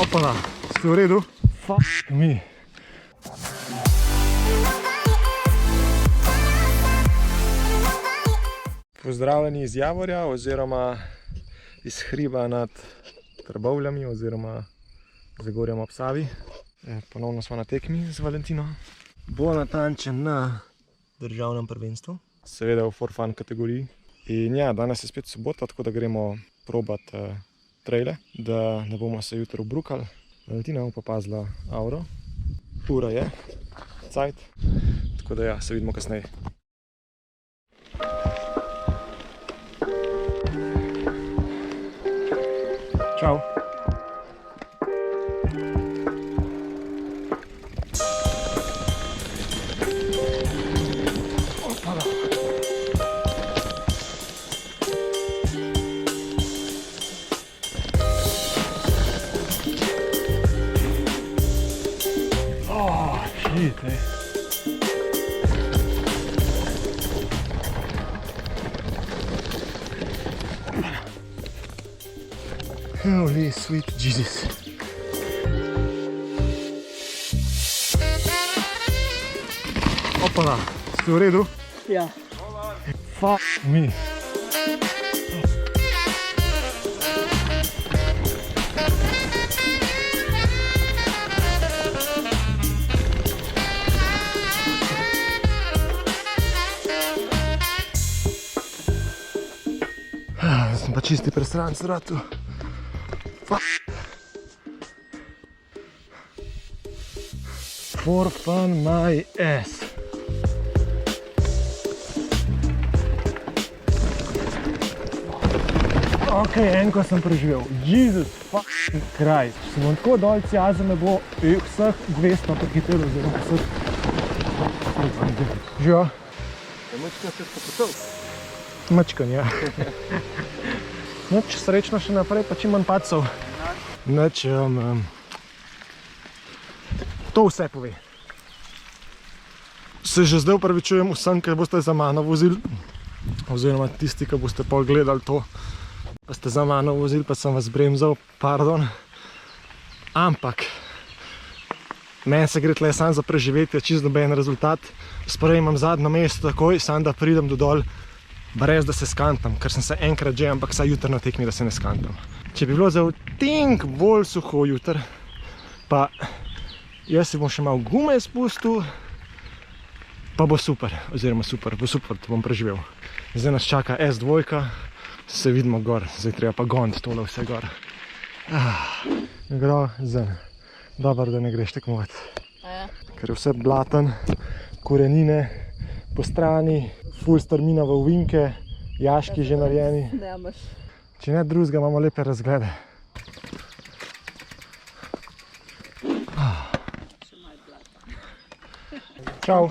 Opala, ste v redu? Fuck me. Pozdravljeni iz Javorja oziroma iz hriba nad Trbovljami oziroma Zagorjem ob Savi. Ponovno smo na tekmi z Valentino. Bo natančen na državnem prvenstvu. Seveda v for fun kategoriji. In ja, danes je spet sobota, tako da gremo probat traile, da ne bomo se jutro obrukali. Valentina bo pa pazila avro. Ura je, cajt. Tako da ja, se vidimo kasneje. Čau. Holy sweet Jesus. Opala, ste v redu? Ja. Fuck me. Sem pa čisti prestranc ratu. For fun my ass. Ok, enko sem preživel. Jesus fucking Christ. Če sem tako dol cjaze me bo vseh 200 prehitelo oziroma vseh. Živo? Mačkan se spopotal. Mačkan, ja. Noč srečno še naprej, pa čim manj padcev. Noč, to vse pove. Se že zdaj upravičujem vsem, ki boste za mano vozili, oziroma tisti, ki boste pol gledali to, pa ste za mano vozili, pa sem vas bremzal, pardon. Ampak, meni se gre tle sam za preživetje, čisto noben rezultat. Sprejemam zadnjo mesto takoj, sam da pridem do dol, brez da se skantam, ker sem se enkrat že, ampak saj jutr na tekmi, da se ne skantam. Če bi bilo za tink bolj suho jutr, pa jaz si bom še malo gume spustil, pa bo super, oziroma super, bo super, to bom preživel. Zdaj nas čaka S2, se vidimo gor, zdaj treba pa gond tole vse gor. Grozen, dobro, da ne greš tekmovat. Ker je vse blaten, korenine po strani, ful strmina v ovinke, jaški že narejeni. Če ne drugega, imamo lepe razglede. Čau.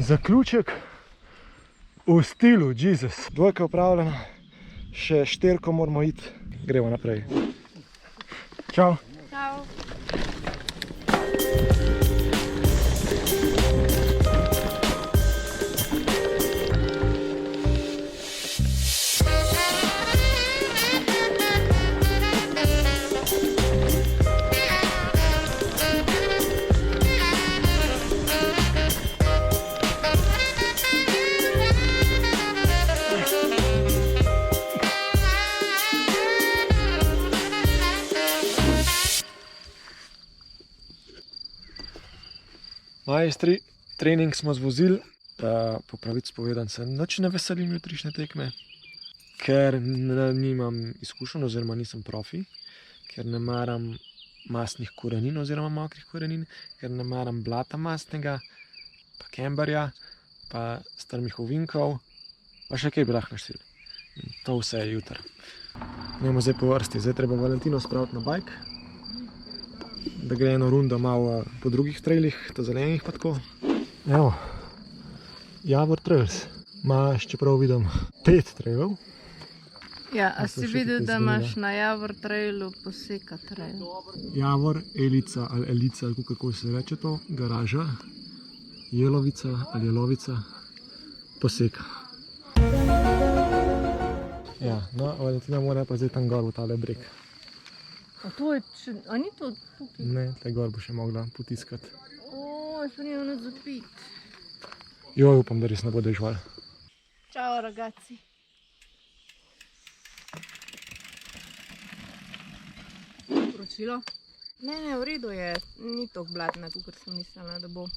Zaključek v stilu, Jesus. Dvojka je upravljena, še 4 moramo iti, gremo naprej. Čau. Čau. Majstri, trening smo zvozili, po pravici povedan se nič ne veselim jutrišnje tekme, ker nimam izkušenj oziroma nisem profi, ker ne maram masnih korenin oziroma mokrih korenin, ker ne maram blata masnega, pa kemberja, pa strmih ovinkov, pa še kaj bi lahko naštel. To vse je jutr. Gremo zdaj po vrsti, zdaj treba Valentino spraviti na bajk. da gre eno rundo malo po drugih trailih, ta zelenih pa tako. Evo, Javor Trails. Imaš, čeprav vidim, 5 trailov. Ja, a si še videl, tukaj da zgleda. imaš na Javor trailu poseka trail? Javor, Elica ali Elica, ali kako se reče to, garaža, Jelovica ali Jelovica, poseka. Ja, no, Valentina mora pa zdaj tam gor v tale breg. A to je, a ni to tukaj? Ne, tle gor bo še mogla potiskati. O, jaz pa nimam nič za pit. Joj, upam, da res ne bo dežval. Čao, ragazzi. Poročilo? Ne, v redu je, ni toliko blatna, kot sem mislila, da bo.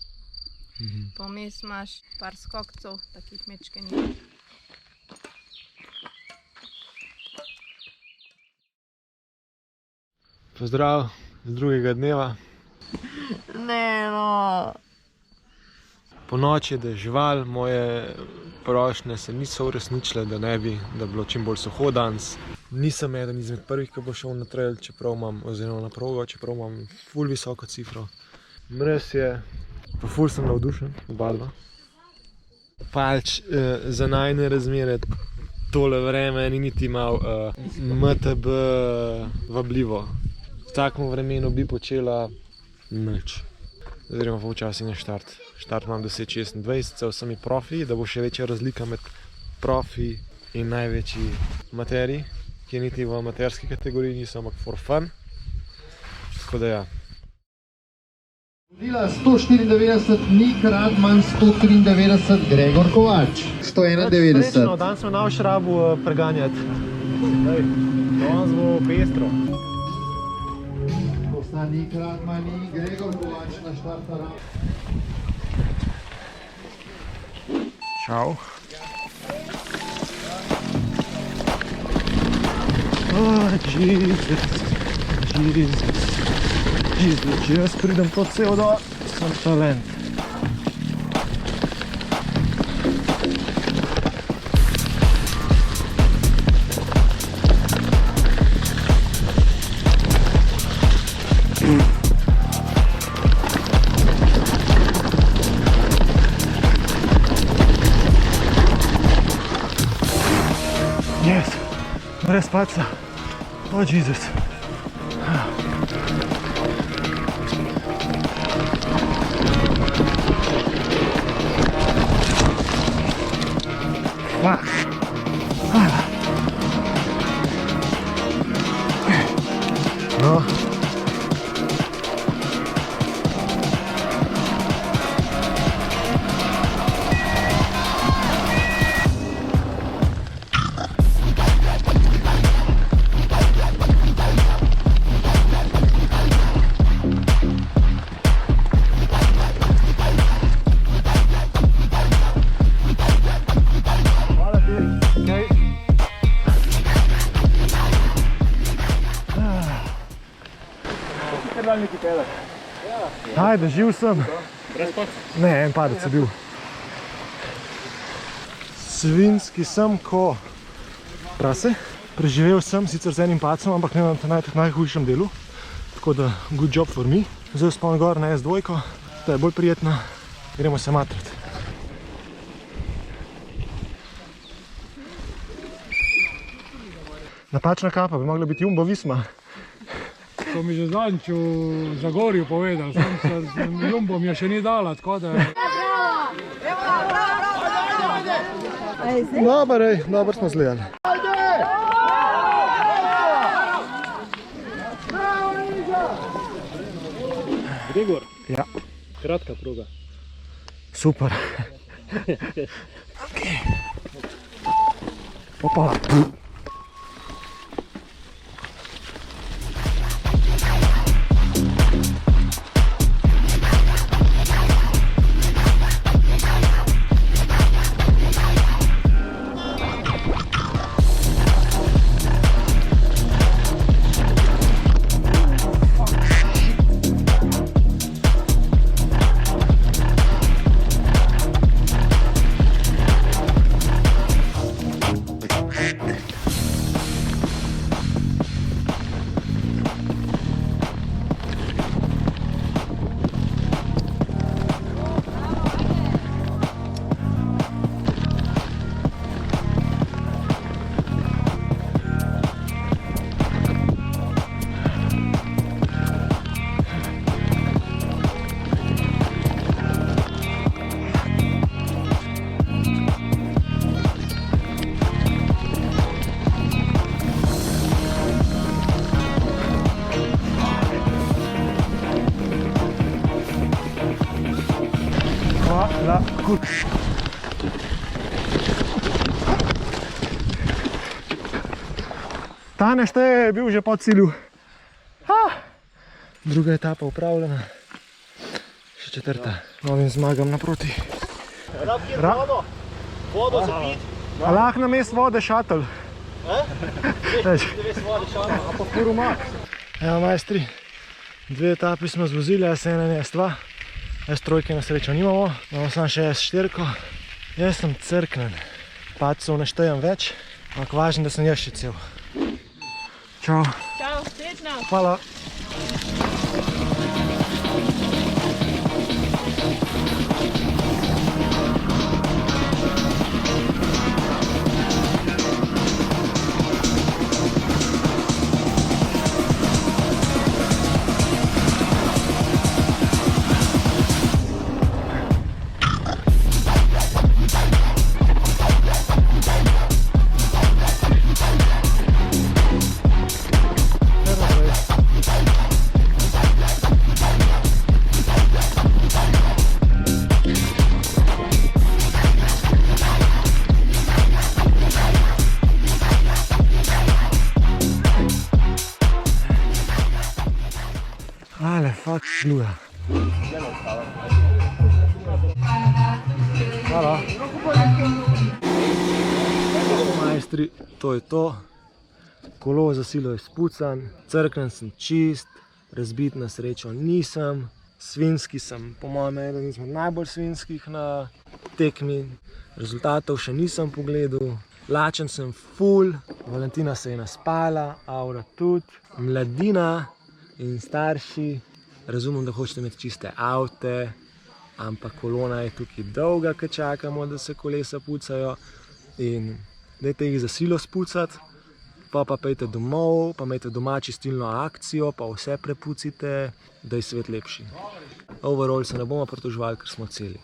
Pa vmes imaš par skokcev, takih mečkenih. Pozdrav z drugega dneva. Ne, no. Po noči je dežval, moje prošnje se niso uresničile, da ne bi, da bi bilo čim bolj suho danes. Nisem eden izmed prvih, ki bo šel na trail, čeprav imam, oziroma na progo, čeprav imam ful visoko cifro. Mraz je, pa ful sem navdušen, oba dva. Pač za najne razmere tole vreme ni niti malo MTB vabljivo. V takem vremenu bi počela nič. Oziroma pa včasih na štart. Štart imam 10-26, cel sem profi, da bo še večja razlika med profi in največji materiji, ki niti v amaterski kategoriji niso, ampak for fun. Tako da ja. Vodila 194, Nik Radman, 193, Gregor Kovač, 191. Srečno, danes smo na šrabu preganjati. Danes bo pestro. Sta Nik Radman in Gregor Kovač na štartara. Čau. Oh, Jesus. Če jaz pridem to cel dol, sem talent. Yes, brez paca. Oh, Jesus. Fuck. No. Ajde, živ sem. Brez paca? Ne, en padec je bil. Svinjski sem ko prase. Preživel sem, sicer z enim pacem, ampak ne na najhujšem delu. Tako da, good job for me. Zdaj spom gor na S2, ta je bolj prijetna. Gremo se matrati. Napačna kapa, bi mogla biti Jumbo Visma. To mi že zadnjič v Zagorju povedal, Jumbo mi je še ni dala, tako da... Dobar, ej, dobar smo zgledali. Gregor, Ja, kratka proga. super. Opa. Cool. Ta nešteje je bil že po cilju. Druga etapa upravljena. Še četrta. Novim zmagam naproti. Vodo za pit. A lahko na mest vode šatl? Evo majstri, 2 etapi smo zvozili, S1 in S2. S3 na srečo nimamo, imamo samo še S4. Jaz sem crknen. Padcev ne štejem več, ampak važno, da sem jaz še cel. Čau. Čau, srečno! Hvala. Ale, fuck, gluja. Hvala. Majstri, to je to. Kolo za silo je spucan, crknen sem čist, razbit na srečo nisem. Svinjski sem, po mojem, eden izmed najbolj svinjskih na tekmi. Rezultatov še nisem pogledal. Lačen sem ful, Valentina se je naspala, Aura tudi. Mladina in starši, razumem, da hočete imeti čiste avte, ampak kolona je tukaj dolga, ker čakamo, da se kolesa pucajo. In dajte jih za silo spucati, pa pejte domov, pa imejte doma čistilno akcijo, pa vse prepucite, da je svet lepši. Overall se ne bomo pritoževali, ker smo celi.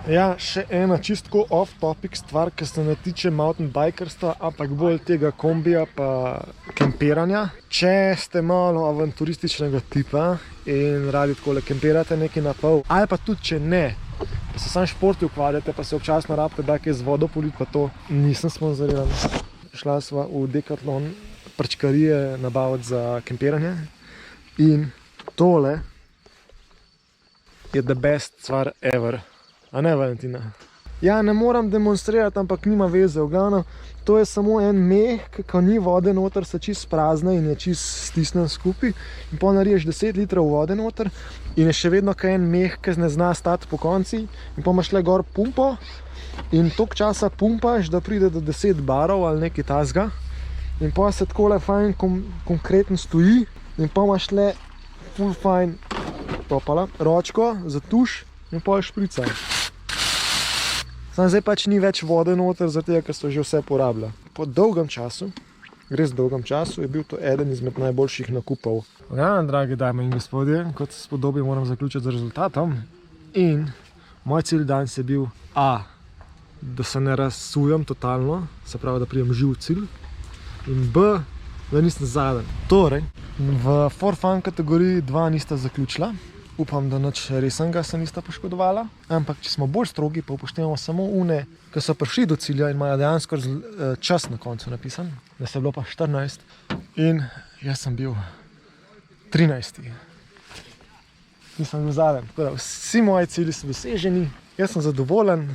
Ja, še ena čistko off-topic stvar, ki se ne tiče mountain bikerstva, ampak bolj tega kombija pa kempiranja. Če ste malo avanturističnega tipa in radi takole kempirate nekaj na pol, ali pa tudi če ne, da se sam športi ukvarjate, pa se občasno rabite da kaj z vodo politi, pa to nisem sponzoriran. Šla sva v Decathlon prčkarije nabaviti za kempiranje in tole je the best stvar ever. A ne, Valentina? Ja, ne moram demonstrirati, ampak nima veze. V glavnem, to je samo en meh, ko ni vode noter, se čist prazna in je čist stisnen skupaj. In pol nariješ 10 litrov vode noter in je še vedno kaj en meh, ki ne zna stati po konci. In pol imaš le gor pumpo in toliko časa pumpaš, da pride do 10 barov ali nekaj tasga. In pol se takole fajn konkretno stoji in pol imaš le ful fajn ročko za tuš in pol šprica. Samo zdaj pač ni več vode noter, zato ker so že vse porabila. Po dolgem času, res dolgem času, je bil to eden izmed najboljših nakupov. Ja, dragi dame in gospodje, kot se spodobi, moram zaključiti z rezultatom. In moj cilj danes je bil A, da se ne razsujem totalno, se pravi, da pridem živ cilj. In B, da nisem zadnji. Torej, v For Fun kategoriji 2 nista zaključila. Upam, da nič resnega se nista poškodovala, ampak če smo bolj strogi, pa upoštevamo samo une, ki so prišli do cilja in imajo dejansko čas na koncu napisan, da se je bilo pa 14 in jaz sem bil 13. Nisem bil zadnji, tako da vsi moji cilji so doseženi, jaz sem zadovoljen,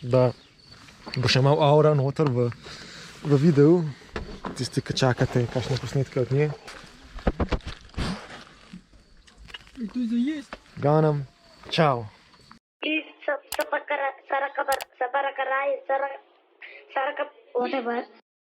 da bo še malo Aura noter v videu, tisti, ki čakate kakšne posnetke od nje. Ganem, čau. Please subscribe, whatever.